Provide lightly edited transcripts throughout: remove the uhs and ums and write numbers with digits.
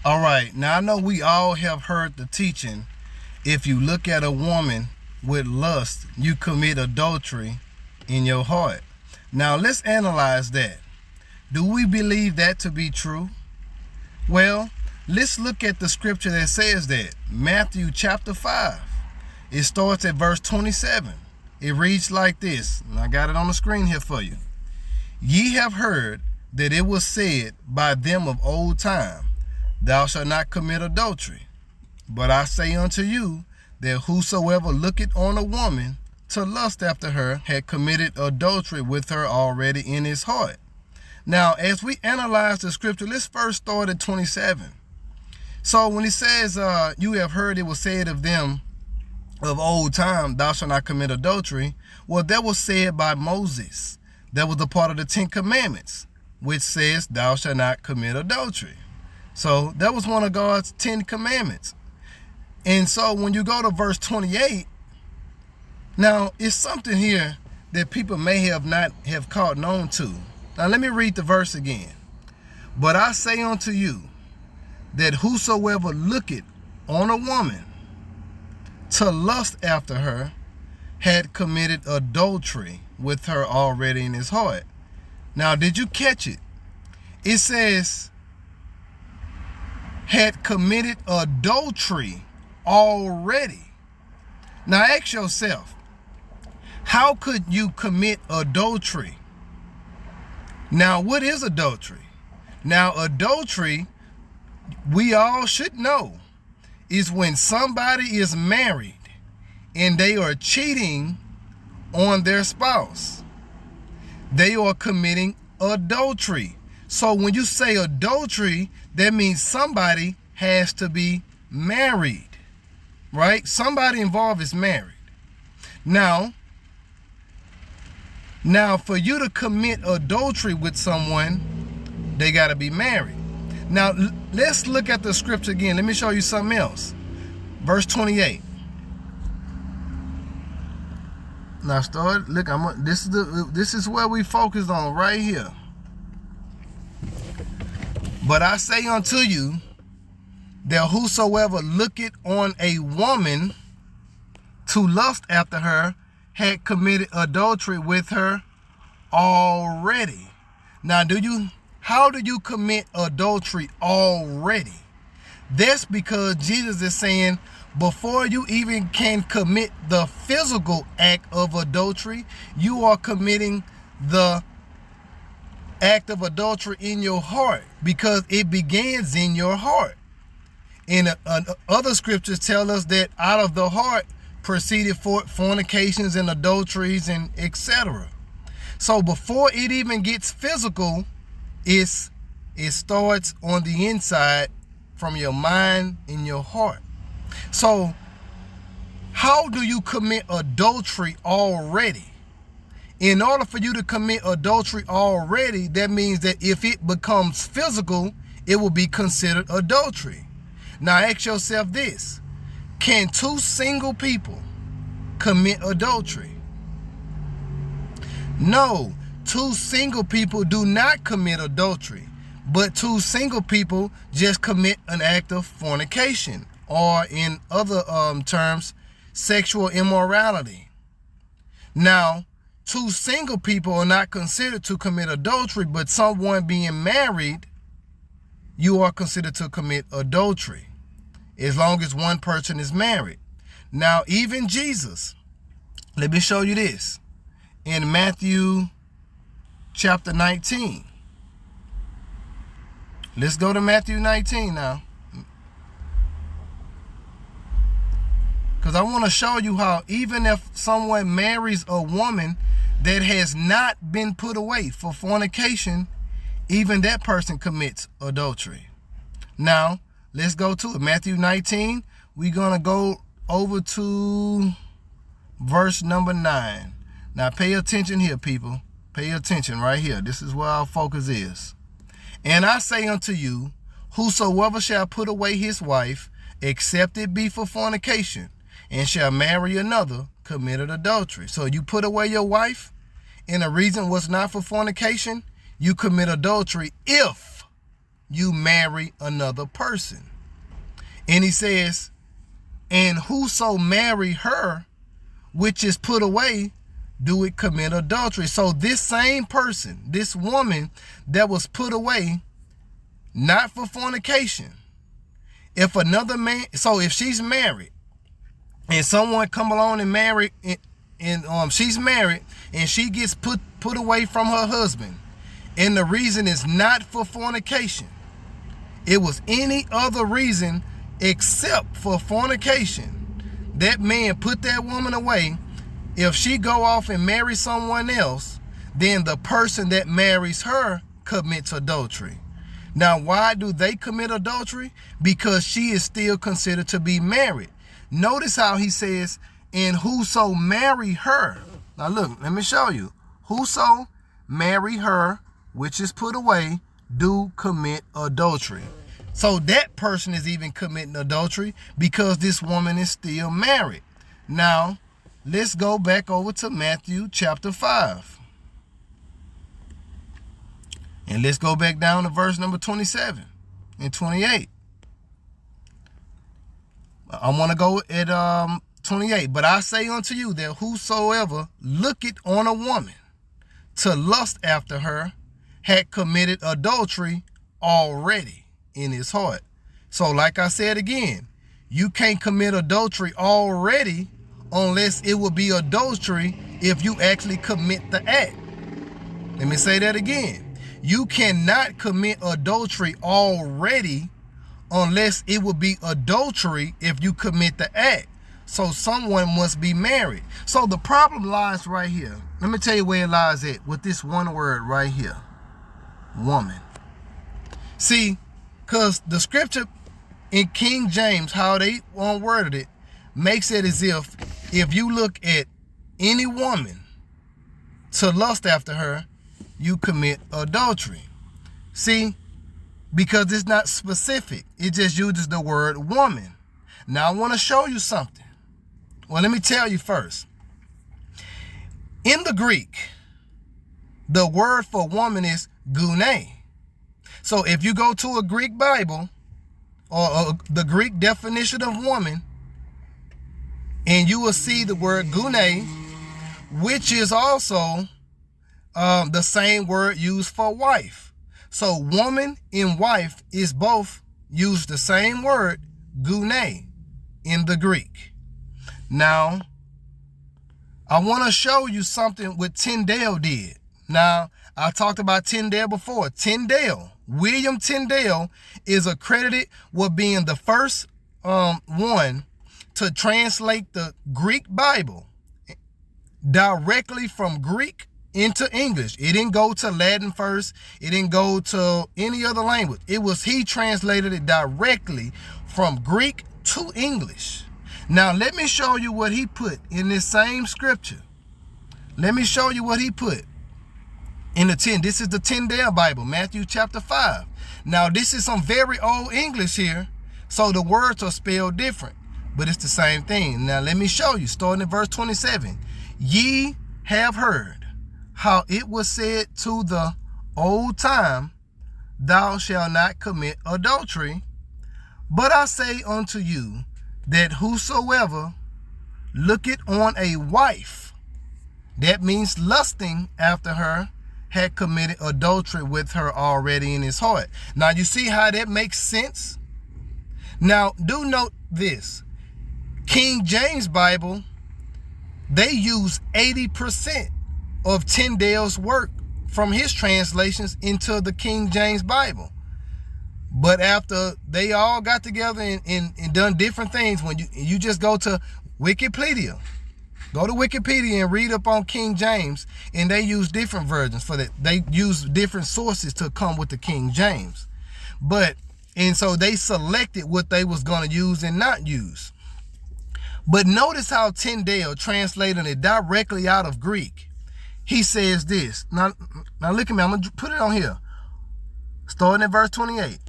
All right, now I know we all have heard the teaching, if you look at a woman with lust, you commit adultery in your heart. Now let's analyze that. Do we believe that to be true? Well, let's look at the scripture that says that. Matthew chapter 5. It starts at verse 27. It reads like this, and I got it on the screen here for you. Ye have heard that it was said by them of old time, Thou shalt not commit adultery. But I say unto you, that whosoever looketh on a woman to lust after her had committed adultery with her already in his heart. Now, as we analyze the scripture, let's first start at 27. So when he says, you have heard it was said of them of old time, thou shalt not commit adultery. Well, that was said by Moses. That was a part of the 10 Commandments, which says, thou shalt not commit adultery. So that was one of God's 10 Commandments. And so when you go to verse 28, now it's something here that people may have not have caught on to. Now let me read the verse again. But I say unto you, that whosoever looketh on a woman to lust after her had committed adultery with her already in his heart. Now, did you catch it? It says, had committed adultery already. Now, ask yourself, how could you commit adultery? Now, what is adultery? Now, adultery, we all should know, is when somebody is married and they are cheating on their spouse. They are committing adultery. So when you say adultery, that means somebody has to be married, right? Somebody involved is married. Now, for you to commit adultery with someone, they got to be married. Now, let's look at the scripture again. Let me show you something else. Verse 28. Now start. Look, this is where we focus on right here. But I say unto you, that whosoever looketh on a woman to lust after her had committed adultery with her already. Now, how do you commit adultery already? That's because Jesus is saying, before you even can commit the physical act of adultery, you are committing the act of adultery in your heart, because it begins in your heart. And other scriptures tell us that out of the heart proceeded fornications and adulteries and etc. So before it even gets physical, it starts on the inside, from your mind and your heart. So how do you commit adultery already? In order for you to commit adultery already, that means that if it becomes physical, it will be considered adultery. Now ask yourself this: can two single people commit adultery? No, two single people do not commit adultery, but two single people just commit an act of fornication, or in other terms, sexual immorality. Now, two single people are not considered to commit adultery, but someone being married, you are considered to commit adultery, as long as one person is married. Now, even Jesus, let me show you this. In Matthew chapter 19. Let's go to Matthew 19 now, because I want to show you how even if someone marries a woman that has not been put away for fornication, even that person commits adultery. Now, let's go to it. Matthew 19, we're going to go over to verse number 9. Now, pay attention here, people. Pay attention right here. This is where our focus is. And I say unto you, whosoever shall put away his wife, except it be for fornication, and shall marry another, committed adultery. So you put away your wife, and the reason was not for fornication, you commit adultery if you marry another person. And he says, and whoso marry her, which is put away, do it commit adultery. So this same person, this woman that was put away, not for fornication, if another man, so if she's married and someone come along and marry, and she's married and she gets put away from her husband, and the reason is not for fornication, it was any other reason except for fornication, that man put that woman away. If she go off and marry someone else, then the person that marries her commits adultery. Now, why do they commit adultery? Because she is still considered to be married. Notice how he says, and whoso marry her. Now look, let me show you. Whoso marry her, which is put away, do commit adultery. So that person is even committing adultery because this woman is still married. Now, let's go back over to Matthew chapter 5. And let's go back down to verse number 27 and 28. I want to go at 28. But I say unto you that whosoever looketh on a woman to lust after her had committed adultery already in his heart. So like I said again, you can't commit adultery already unless it will be adultery if you actually commit the act. Let me say that again. You cannot commit adultery already unless it will be adultery if you commit the act. So someone must be married. So the problem lies right here. Let me tell you where it lies at with this one word right here. Woman. See, because the scripture in King James, how they worded it, makes it as if you look at any woman to lust after her, you commit adultery. See, because it's not specific. It just uses the word woman. Now I want to show you something. Well, let me tell you first. In the Greek, the word for woman is gune. So if you go to a Greek Bible or the Greek definition of woman, and you will see the word gune, which is also the same word used for wife. So woman and wife is both used the same word, gune, in the Greek. Now, I want to show you something what Tyndale did. Now, I talked about Tyndale before. William Tyndale is accredited with being the first one to translate the Greek Bible directly from Greek into English. It didn't go to Latin first. It didn't go to any other language. He translated it directly from Greek to English. Now, let me show you what he put in this same scripture. Let me show you what he put in the 10. This is the Tyndale Bible, Matthew chapter 5. Now, this is some very old English here, so the words are spelled different, but it's the same thing. Now, let me show you, starting in verse 27. Ye have heard how it was said to the old time, thou shalt not commit adultery. But I say unto you, that whosoever looketh on a wife, that means lusting after her, had committed adultery with her already in his heart. Now, you see how that makes sense? Now, do note this. King James Bible, they use 80% of Tyndale's work from his translations into the King James Bible. But after they all got together and done different things, when you just go to Wikipedia, and read up on King James, and they use different versions for that. They use different sources to come with the King James. And so they selected what they was going to use and not use. But notice how Tyndale translated it directly out of Greek. He says this. Now look at me. I'm going to put it on here. Starting at verse 28.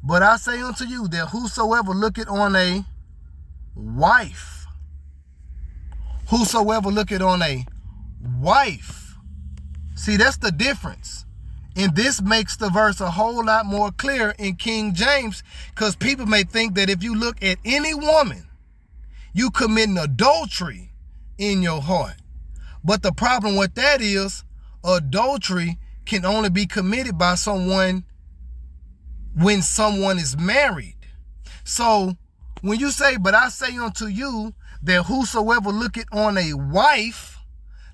But I say unto you that whosoever looketh on a wife, see, that's the difference And this makes the verse a whole lot more clear in King James, because people may think that if you look at any woman, you committing adultery in your heart. But the problem with that is adultery can only be committed by someone when someone is married. So when you say, but I say unto you that whosoever looketh on a wife,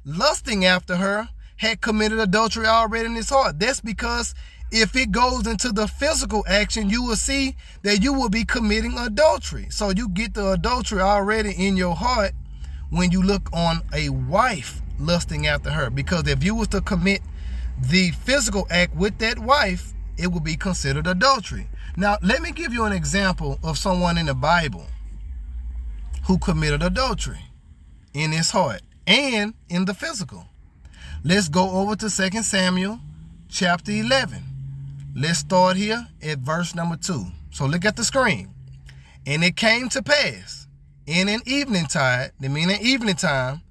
lusting after her, had committed adultery already in his heart. That's because if it goes into the physical action, you will see that you will be committing adultery. So you get the adultery already in your heart when you look on a wife lusting after her. Because if you was to commit the physical act with that wife, it would be considered adultery. Now, let me give you an example of someone in the Bible who committed adultery in his heart and in the physical. Let's go over to 2 Samuel chapter 11. Let's start here at verse number 2. So look at the screen. And it came to pass in an eventide, meaning evening time,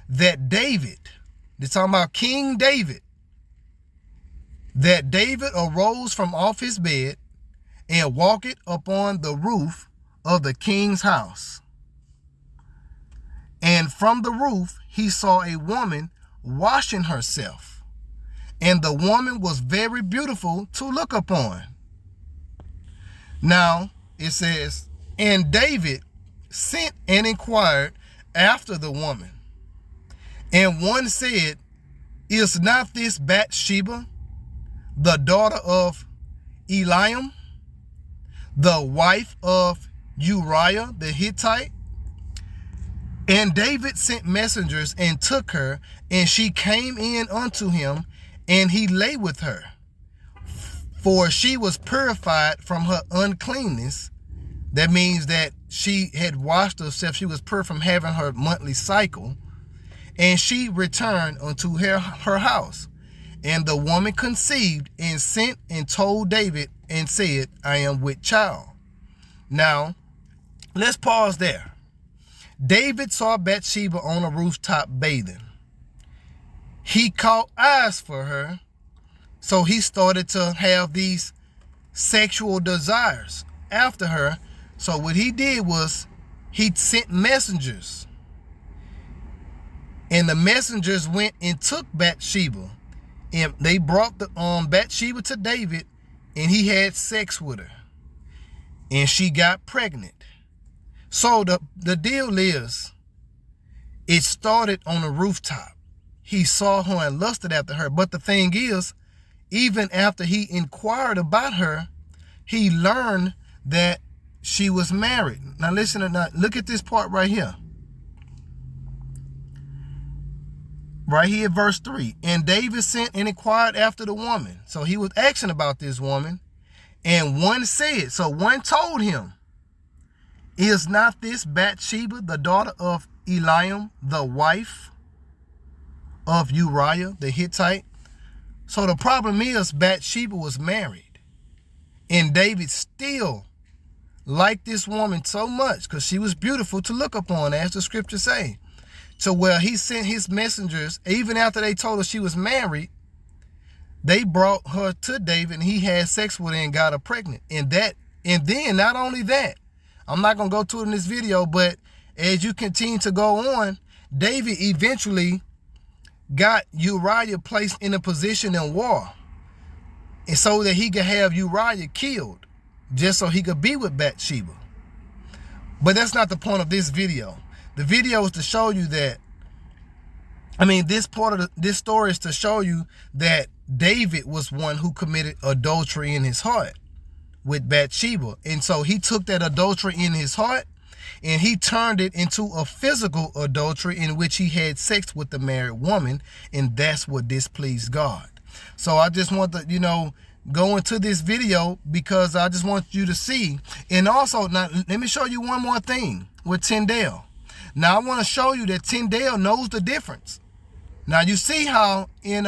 that David, they're talking about King David, that David arose from off his bed and walked upon the roof of the king's house. And from the roof he saw a woman washing herself, and the woman was very beautiful to look upon. Now it says, and David sent and inquired after the woman. And one said, is not this Bathsheba, the daughter of Eliam, the wife of Uriah the Hittite? And David sent messengers and took her, and she came in unto him, and he lay with her. For she was purified from her uncleanness. That means that she had washed herself. She was pure from having her monthly cycle. And she returned unto her house. And the woman conceived and sent and told David and said, I am with child. Now, let's pause there. David saw Bathsheba on a rooftop bathing. He caught eyes for her, so he started to have these sexual desires after her. So what he did was he sent messengers, and the messengers went and took Bathsheba, and they brought the Bathsheba to David, and he had sex with her, and she got pregnant. So the deal is, it started on a rooftop. He saw her and lusted after her. But the thing is, even after he inquired about her, he learned that she was married. Now listen, look at this part right here. Right here, verse 3. And David sent and inquired after the woman. So he was asking about this woman. And one said, so one told him, is not this Bathsheba, the daughter of Eliam, the wife of Uriah the Hittite? So the problem is Bathsheba was married. And David still liked this woman so much because she was beautiful to look upon, as the scriptures say. So where he sent his messengers, even after they told her she was married, they brought her to David, and he had sex with her and got her pregnant. And then not only that, I'm not going to go to it in this video, but as you continue to go on, David eventually got Uriah placed in a position in war, and so that he could have Uriah killed, just so he could be with Bathsheba. But that's not the point of this video. The video is to show you that, this story is to show you that David was one who committed adultery in his heart with Bathsheba. And so he took that adultery in his heart and he turned it into a physical adultery in which he had sex with the married woman. And that's what displeased God. So I just want to, go into this video because I just want you to see. And also, now let me show you one more thing with Tyndale. Now I want to show you that Tyndale knows the difference. Now you see how in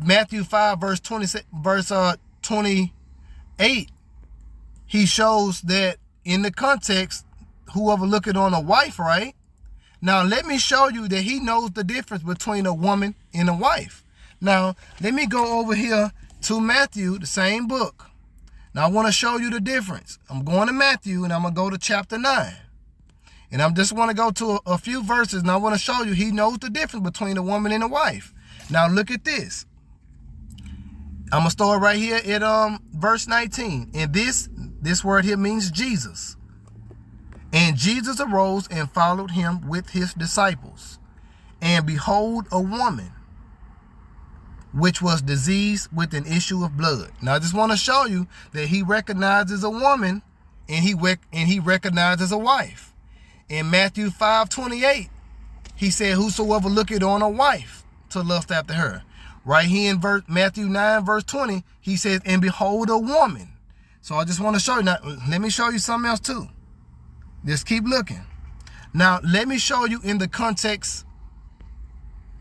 Matthew 5 verse 28, he shows that in the context, whoever looking on a wife, right? Now let me show you that he knows the difference between a woman and a wife. Now, let me go over here to Matthew, the same book. Now, I want to show you the difference. I'm going to Matthew, and I'm going to go to chapter 9. And I just want to go to a few verses, and I want to show you he knows the difference between a woman and a wife. Now, look at this. I'm going to start right here at verse 19. And this word here means Jesus. And Jesus arose and followed him with his disciples. And behold, a woman, which was diseased with an issue of blood. Now, I just want to show you that he recognizes a woman and he recognizes a wife. In Matthew 5:28, he said, whosoever looketh on a wife to lust after her. Right here in Matthew 9, verse 20, he says, and behold, a woman. So I just want to show you. Now, let me show you something else too. Just keep looking. Now, let me show you in the context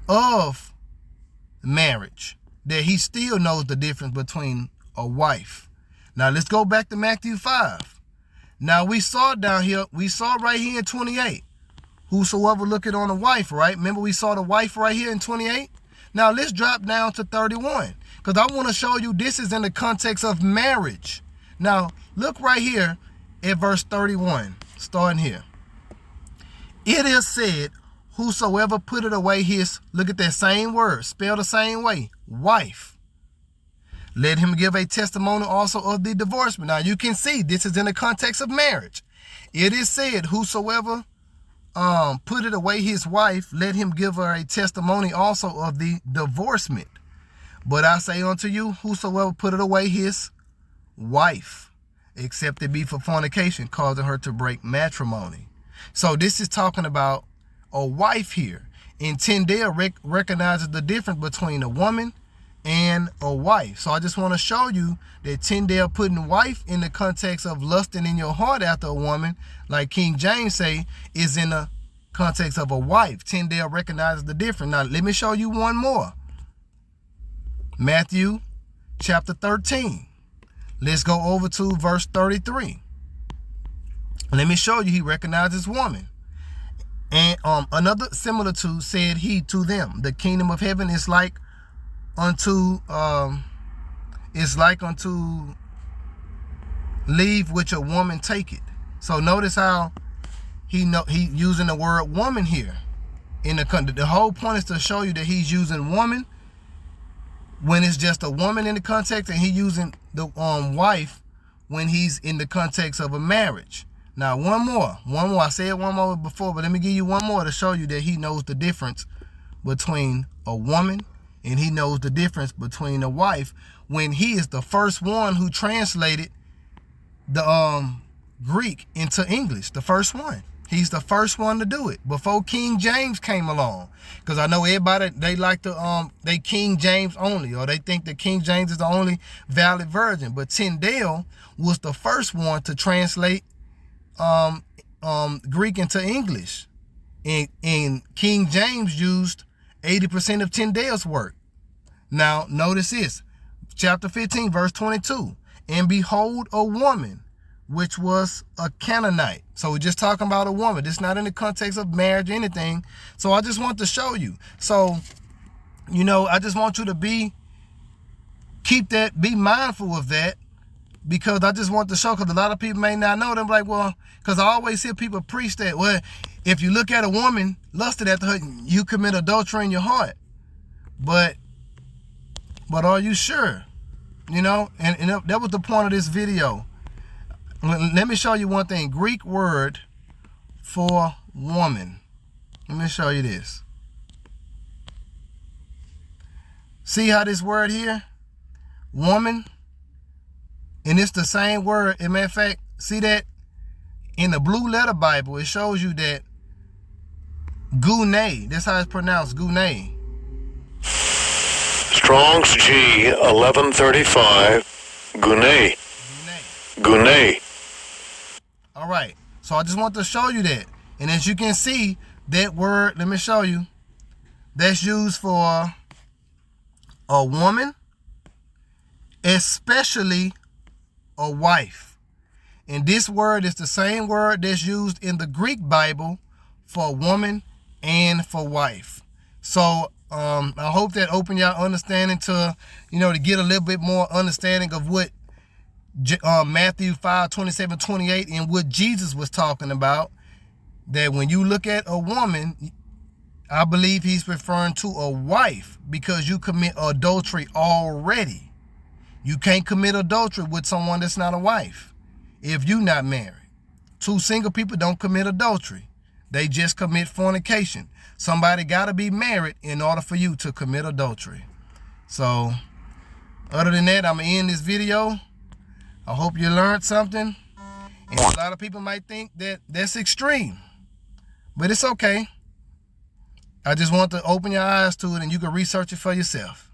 of marriage that he still knows the difference between a wife. Now, let's go back to Matthew 5. Now, we saw down here, we saw right here in 28, whosoever looketh on a wife, right? Remember we saw the wife right here in 28? Now, let's drop down to 31, because I want to show you this is in the context of marriage. Now, look right here at verse 31, starting here. It is said, whosoever putteth away his, look at that same word, spelled the same way, wife. Let him give a testimony also of the divorcement. Now, you can see this is in the context of marriage. It is said, whosoever putteth away his wife, let him give her a testimony also of the divorcement. But I say unto you, whosoever putteth away his wife, except it be for fornication, causing her to break matrimony. So this is talking about a wife here. And Tyndale recognizes the difference between a woman and a wife. So I just want to show you that Tyndale putting wife in the context of lusting in your heart after a woman, like King James say, is in the context of a wife. Tyndale recognizes the difference. Now, let me show you one more. Matthew chapter 13. Let's go over to verse 33. Let me show you he recognizes woman. And another similar to said he to them, the kingdom of heaven is like unto leave which a woman taketh. So notice how he using the word woman here. In the whole point is to show you that he's using woman when it's just a woman in the context, and he using the wife when he's in the context of a marriage. Now, one more. I said one more before, but let me give you one more to show you that he knows the difference between a woman and he knows the difference between a wife when he is the first one who translated the Greek into English. The first one. He's the first one to do it before King James came along. Because I know everybody, they like to, they King James only, or they think that King James is the only valid version. But Tyndale was the first one to translate Greek into English. And King James used 80% of Tyndale's work. Now, notice this. Chapter 15, verse 22. And behold, a woman, which was a Canaanite. So we're just talking about a woman. This is not in the context of marriage or anything. So I just want to show you. So, you know, I just want you to be mindful of that, because I just want to show, because a lot of people may not know. They're like, well, because I always hear people preach that, well, if you look at a woman, lusted after her, you commit adultery in your heart. But are you sure? You know, and that was the point of this video. Let me show you one thing. Greek word for woman. Let me show you this. See how this word here? Woman. And it's the same word. As a matter of fact, see that in the Blue Letter Bible, it shows you that gune, that's how it's pronounced, gune. Strong's G 1135, gune. Gune. All right. So I just want to show you that. And as you can see, that word, let me show you, that's used for a woman, especially a wife. And this word is the same word that's used in the Greek Bible for woman and for wife. So I hope that opened y'all understanding to, to get a little bit more understanding of what Matthew 5:27-28 and what Jesus was talking about. That when you look at a woman, I believe he's referring to a wife, because you commit adultery already. You can't commit adultery with someone that's not a wife if you're not married. Two single people don't commit adultery. They just commit fornication. Somebody got to be married in order for you to commit adultery. So, other than that, I'm going to end this video. I hope you learned something. And a lot of people might think that that's extreme. But it's okay. I just want to open your eyes to it, and you can research it for yourself.